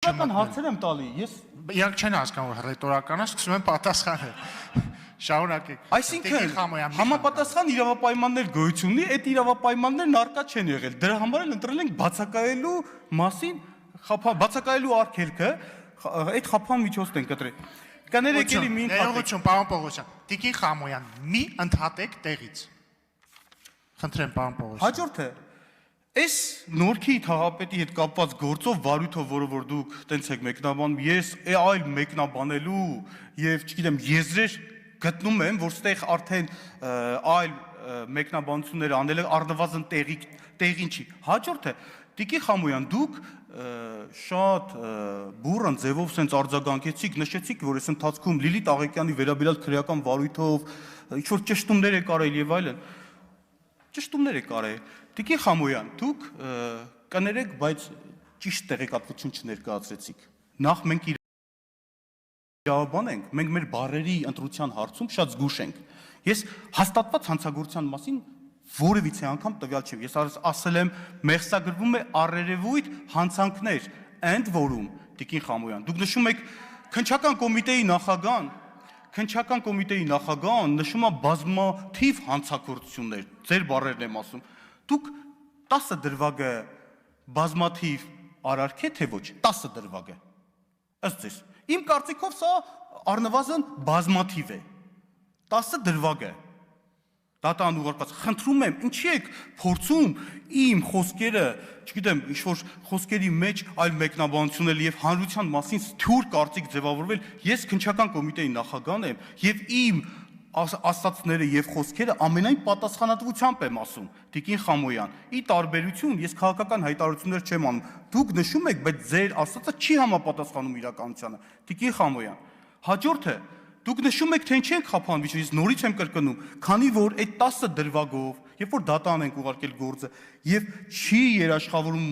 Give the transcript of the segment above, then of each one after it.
Ռետորական հարցեր եմ տալի, ես Իրանք չեն հասկանում, որ ռետորական է, սկսում են պատասխանել։ Շարունակեք։ Այսինքն համապատասխան իրավապայմաններ գոյություն ունի, այդ իրավապայմաններն առկա չեն եղել։ Դրա համար էլ ընտրել ենք բացակայելու մասին, բացակայելու արգելքը, այդ խափան միջոցն են կտրել։ Կներեք էլի մի ներողություն, պարոն Պողոսյան։ Տիկին Խամոյան, մի ընդհատեք տեղից։ Խնդրեմ, պարոն Պողոսյան։ Հաջորդը Այս նորքի թաղապետի հետ կապված գործով վարույթով, որը որ դուք տենց եք մեկնաբանում, ես այլ մեկնաբանելու եւ չգիտեմ եզրեր գտնում եմ, որ ստեղ արդեն այլ մեկնաբանություններ անել առնվազն տեղին չի։ Հաջորդը Տիկին Խամոյան, դուք շատ բուրըն ձևով սենց արձագանքեցիք, նշեցիք, որ այս ընթացքում Լիլիթ Աղեկյանի վերաբերյալ քրեական վարույթով ինչ-որ ճշտումներ եք արել եւ այլն։ Ճշտումներ եք արել։ Տիկին Խամոյան, դուք կներեք, բայց ճիշտ տեղեկատվություն չներկայացրեցիք։ Նախ մենք իրավաբան ենք, մենք մեր բառերի ընտրության հարցում շատ զգուշ ենք։ Ես հաստատված հանցագործության մասին որևիցե անգամ տվյալ չեմ։ Ես ասել եմ, մեղսագրվում է առերևույթ հանցանքներ, ընդ որում, Տիկին Խամոյան, դուք նշում եք Քննչական կոմիտեի նախագահան նշում է բազմաթիվ հանցագործություններ, ձեր բառերն եմ ասում։ Դուք 10 դրվագը բազմաթիվ արարք է, թե ոչ, 10 դրվագը։ Ըստ ձեզ։ Իմ կարծիքով սա առնվազն բազմաթիվ է։ 10 դրվագը։ Դատան ուղարկած, խնդրում եմ, ինչի եք փորձում իմ խոսքերը, չգիտեմ, ինչ-որ խոսքերի մեջ այլ մեկնաբանություններ եւ հանրության մասին թյուր կարծիք ձևավորվել։ Ես քննչական կոմիտեի նախագահն եմ եւ իմ ասացները եւ խոսքերը ամենայն պատասխանատվությամբ եմ ասում, Տիկին Խամոյան։ Ի տարբերություն, ես քաղաքական հայտարարություններ չեմ անում։ Դուք նշում եք, բայց ձեր ասածը չի համապատասխանում իրականությանը, Տիկին Խամոյան։ Հաջորդը Դուք նշում եք, թե ինչ ենք խափանվի, ես նորից եմ կրկնում, քանի որ այդ 10 դրվագով, երբ որ դատան ենք ուղարկել գործը, եւ չի երաշխավորում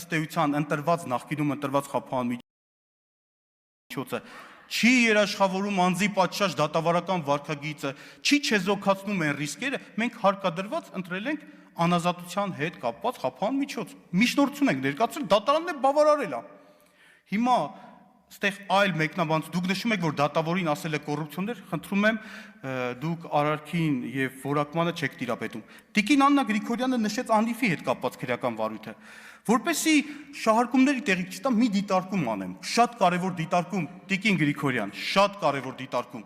ըստ էության ընտրված նախկինում ընտրված խափան միջոցը, չի երաշխավորում անձի պատշաճ դատավարական վարքագիծը, չի չեզոքացնում այն ռիսկերը, մենք հարկադրված ընտրել ենք անազատության հետ կապված խափան միջոց։ Միջնորդություն ենք ներկայացրել, դատարանն է բավարարել է։ Հիմա Ստեղ այլ մեկնաբանություն, դուք նշում եք, որ դատավորին ասել է կոռուպցիոներ, խնդրում եմ, դուք արարքին եւ որակմանը չեք տիրապետում։ Տիկին Աննա Գրիգորյանը նշեց Անիֆի հետ կապված քրեական վարույթը, որպեսզի շահարկումների տեղիք չտամ, մի դիտարկում անեմ, շատ կարևոր դիտարկում, Տիկին Գրիգորյան, շատ կարևոր դիտարկում։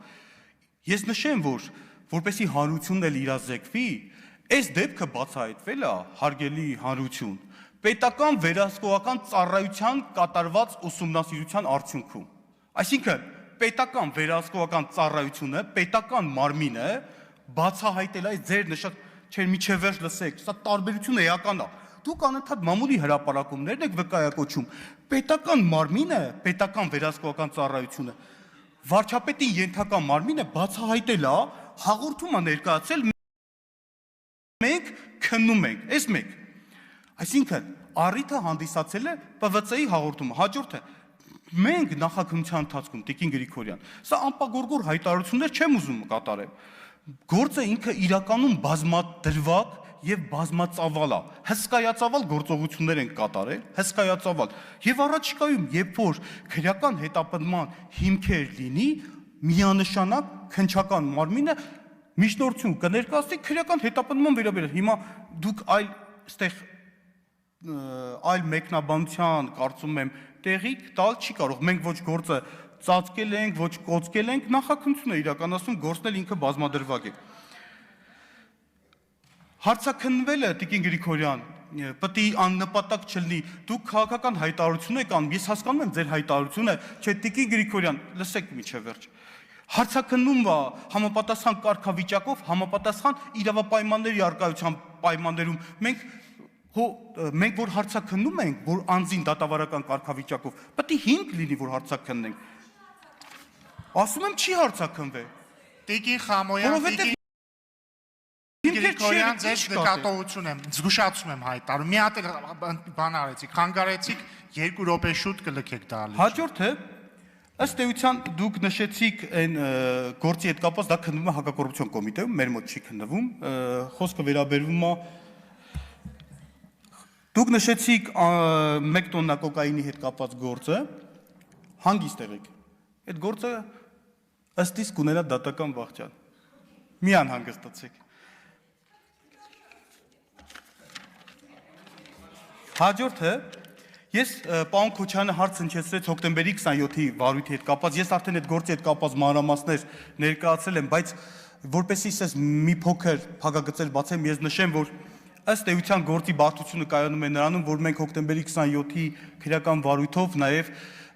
Ես նշեմ, որ որպեսզի հանրությունն էլ իրազեկվի, այս դեպքը բացահայտվել է, հարգելի հանրություն, պետական վերահսկողական ծառայության կատարված ուսումնասիրության արդյունքում։ Այսինքն, պետական վերահսկողական ծառայությունը, պետական մարմինը բացահայտել է ձեր նշած, չէ, միջև վերջ լսեք, սա տարբերությունը էական է։ Դուք անընդհատ մամուլի հրապարակումներն եք վկայակոչում։ Պետական մարմինը, պետական վերահսկողական ծառայությունը, վարչապետի ենթակա մարմինը բացահայտել է, հաղորդում է ներկայացել, մենք քննում ենք, այս մեկ։ Այսինքն, առիթը հանդիսացել է ՊՎՑ-ի հաղորդումը, հաջորդը, մենք նախաքննության ընթացքում, Տիկին Գրիգորյան, սա անպագորգոր հայտարարություններ չեմ ուզում կատարել, գործը ինքը իրականում բազմադրվակ եւ բազմածավալ է, հսկայածավալ գործողություններ են կատարել, հսկայածավալ, եւ առաջիկայում, երբ որ քրեական հետապնդման հիմքեր լինի, միանշանակ քննչական մարմինը միջնորդություն կներկայացնի քրեական հետապնդման վերաբերյալ, հիմա դուք այստեղ այլ մեկնաբանության կարծում եմ տեղիք տալ չի կարող, մենք ոչ գործը ծածկել ենք, ոչ կոծկել ենք, նախաքննություն է իրականացնում, գործն էլ ինքը բազմադրվակ է։ Հարցաքննվելը, Տիկին Գրիգորյան, պետք է աննպատակ չլինի, դուք քաղաքական հայտարարություն եք անում, ես հասկանում եմ ձեր հայտարարությունը, չէ, Տիկին Գրիգորյան, լսեք միջև վերջ։ Հարցաքննումը համապատասխան կարգավիճակով, համապատասխան իրավապայմանների առկայության պայմաններում մենք որ հարցաքննում ենք, որ անձին դատավարական կարգավիճակով, պետք է հիմք լինի, որ հարցաքննենք։ Ասում եմ չի հարցաքննվել։ Տիկին Խամոյան, Տիկին Գրիգորյան, ձեզ նկատողություն եմ, զգուշացում եմ հայտարարում։ Մի հատ բան արեցիք, խանգարեցիք, 2 րոպե շուտ կլքեք դալի։ Հաջորդը, ըստ էության դուք նշեցիք այն գործի հետ կապված, դա քննվում է հակակոռուպցիոն կոմիտեում, մեր մոտ չի քննվում, խոսքը վերաբերվում է Դուք նշեցիք 1 տոննա կոկայինի հետ կապված գործը, հանգիստ եղեք։ Այդ գործը ըստ իս կուներա դատական վախճան։ Մի անհանգստացեք։ Հաջորդը ես պարոն Քոչարյանը հարց հնչեցրեց հոկտեմբերի 27-ի վարույթի հետ կապված, ես արդեն այդ գործի հետ կապված մանրամասներ ներկայացրել եմ, բայց որպեսզի ես մի փոքր փակագծեր բացեմ, ես նշեմ, որ ըստ էության գործի բարդությունը կայանում է նրանում, որ մենք հոկտեմբերի 27-ի քրեական վարույթով նաև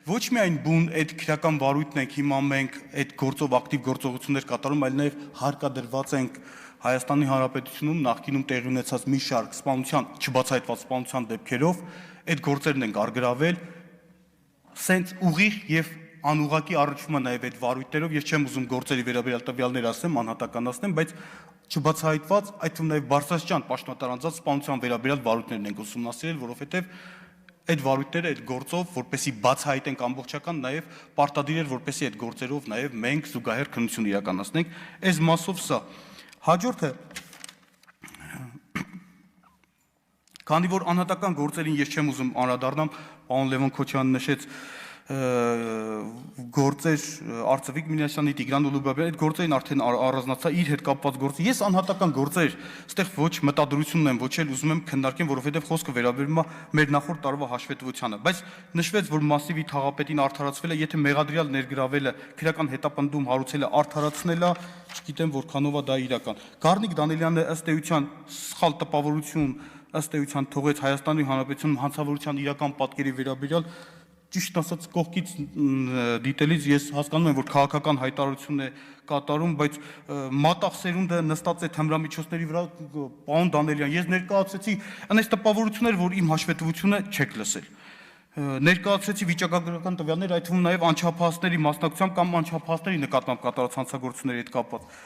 ոչ միայն բուն այդ քրեական վարույթն ենք հիմա մենք այդ գործով ակտիվ գործողություններ կատարում, այլ նաև հարկադրված ենք Հայաստանի Հանրապետությունում նախկինում տեղի ունեցած մի շարք սպանության, չբացահայտված սպանության դեպքերով այդ գործերն են արգրավել, սենց ուղիղ եւ անուղակի առնչվում է նաև այդ վարույթներով, ես չեմ ուզում գործերի վերաբերյալ տվյալներ ասեմ, անհատականացնեմ, բայց չբացահայտված, այդ թվում նաև Բարսասյան պաշտոնատարանձած սպանության վերաբերյալ վարույթներն են ուսումնասիրել, որովհետեւ այդ վարույթները այդ գործով, որպեսի բացահայտենք ամբողջական, նաև պարտադիր էր, որպեսի այդ գործերով նաև մենք զուգահեռ քննություն իրականացնենք, այս մասով սա։ Հաջորդը, քանի որ անհատական գործերին ես չեմ ուզում անդրադառնամ, պարոն Լևոն Քոչարյանը նշեց գործեր Արծվիկ Մինասյանի, Տիգրան Ուլուբաբյանի, այդ գործերին արդեն առանձնացա իր հետ կապված գործը։ Ես անհատական գործեր, այստեղ ոչ մտադրություն ունեմ, ոչ էլ ուզում եմ քննարկեմ, որովհետև խոսքը վերաբերում է մեր նախորդ տարվա հաշվետվությանը, բայց նշվեց, որ մասիվի թաղապետին արդարացվել է, եթե մեղադրյալ ներգրավելը, քրեական հետապնդում հարուցելը արդարացնել է, չգիտեմ որքանով է դա իրական։ Գառնիկ Դանիելյանը ըստ էության սխալ տպավորություն, ըստ էության թողեց Հայաստանի Հանրապետությունում հանցավորության իրական պատկերի վերաբերյալ ճիշտ ասած կողքից դիտելիս ես հասկանում եմ, որ քաղաքական հայտարարություն է կատարում, բայց մատաղ սերունդը նստած է թմրամիջոցների վրա, պարոն Դանիելյան, ես ներկայացրեցի այնպես տպավորություններ, որ իմ հաշվետվությունը չեք լսել։ Ներկայացրեցի վիճակագրական տվյալներ, այդ թվում նաև անչափահասների մասնակցությամբ կամ անչափահասների նկատմամբ կատարած հանցագործությունների հետ կապված։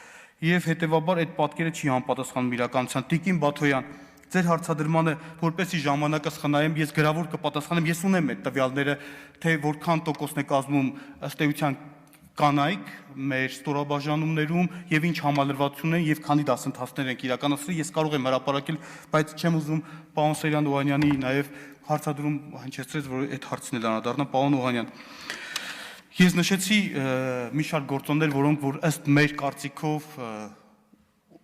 Եվ հետևաբար այդ պատկերը չի համապատասխանում իրականության։ Տիկին Բաթոյան, ձեր հարցադրմանը որպեսի ժամանակը սխնայեմ, ես գրավոր կպատասխանեմ, ես ունեմ այդ տվյալները, թե որքան տոկոսն է կազմում ըստ էության կանայք մեր ստորաբաժանումներում եւ ինչ համալրվածություն են եւ քանի դասընթացներ ենք իրականացրել, ես կարող եմ հրապարակել, բայց չեմ ուզում պարոն Սերյան Օհանյանի նաեւ հարցադրում հնչեցրեց, որ այդ հարցին էլ անդրադառնա, պարոն Օհանյան։ Ես նշեցի մի շարք գործոններ, որոնք որ ըստ մեր կարծիքով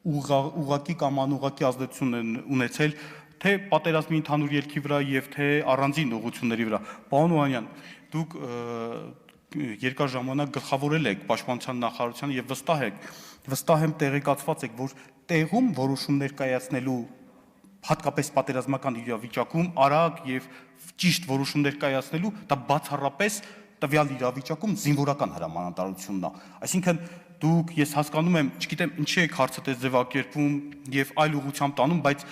ուղղակի կամ անուղղակի ազդեցություն են ունեցել թե պատերազմի ընդհանուր ելքի վրա եւ թե առանձին ուղղությունների վրա։ Պարոն Օհանյան, դուք երկար ժամանակ գլխավորել եք պաշտպանության նախարարության եւ վստահ եմ տեղեկացված եք, որ տեղում որոշումներ կայացնելու հատկապես պատերազմական իրավիճակում արագ եւ ճիշտ որոշումներ կայացնելու դա բացառապես տվյալ իրավիճակում զինվորական հրամանատարությունն է։ Այսինքն դուք ես հասկանում եմ, չգիտեմ ինչի եք հարցը դες ձևակերպում եւ այլ ուղղությամբ տանում, բայց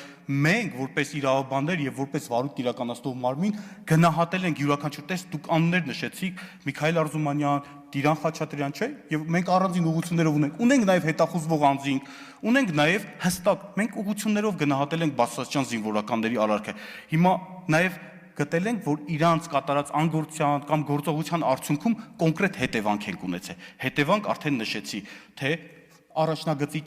մենք որպես իրավաբաններ եւ որպես վարույթ իրականացնող մարմին գնահատել ենք յուրաքանչյուր տես դուք անուններ նշեցիք Միքայել Արզումանյան, Տիրան Խաչատրյան, չէ՞, եւ մենք առանձին ուղղություններով ունենք նաեւ հետախուզվող անձինք, ունենք նաեւ հստակ մենք ուղղություններով գնահատել ենք Բասասյան զինվորականների արարքը։ Հիմա նաեւ գտել ենք, որ իրանց կատարած անգործության կամ գործողության արդյունքում կոնկրետ հետևանք են ունեցել։ Հետևանք արդեն նշեցի, թե առաջնագծի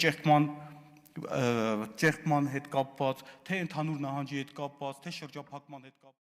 ճեղքման հետ կապված, թե ընդհանուր նահանջի հետ կապված, թե շրջափակման հետ կապված։